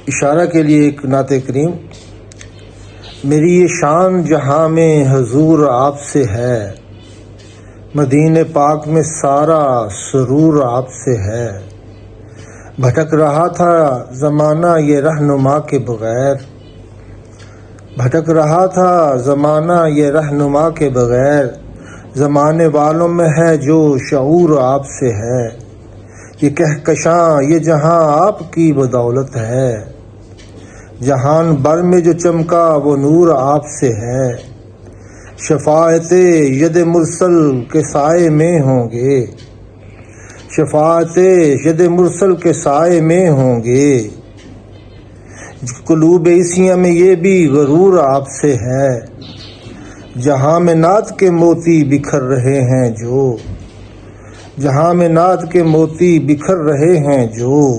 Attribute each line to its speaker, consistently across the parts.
Speaker 1: اشارہ کے لیے ایک نعت کریم۔ میری یہ شان جہاں میں حضور آپ سے ہے، مدینے پاک میں سارا سرور آپ سے ہے۔ بھٹک رہا تھا زمانہ یہ رہنما کے بغیر، بھٹک رہا تھا زمانہ یہ رہنما کے بغیر، زمانے والوں میں ہے جو شعور آپ سے ہے۔ یہ کہکشاں یہ جہاں آپ کی بدولت ہے، جہان بر میں جو چمکا وہ نور آپ سے ہے۔ شفاعت ید مرسل کے سائے میں ہوں گے، شفاعت ید مرسل کے سائے میں ہوں گے۔ قلوب عیسیاں میں یہ بھی غرور آپ سے ہے، جہاں میں نعت کے موتی بکھر رہے ہیں جو، جہاں میں نعت کے موتی بکھر رہے ہیں جو۔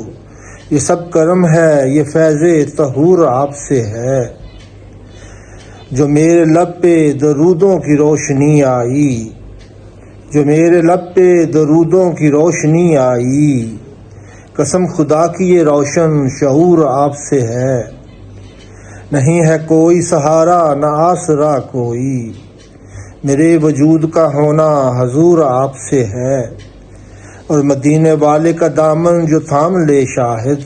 Speaker 1: یہ سب کرم ہے یہ فیض طہور آپ سے ہے، جو میرے لب پہ درودوں کی روشنی آئی، جو میرے لب پہ درودوں کی روشنی آئی۔ قسم خدا کی یہ روشن شعور آپ سے ہے، نہیں ہے کوئی سہارا نہ آسرا کوئی، میرے وجود کا ہونا حضور آپ سے ہے۔ اور مدینے والے کا دامن جو تھام لے شاہد،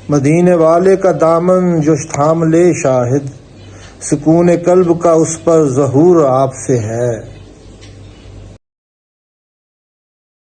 Speaker 1: مدینے والے کا دامن جو تھام لے شاہد، سکون قلب کا اس پر ظہور آپ سے ہے۔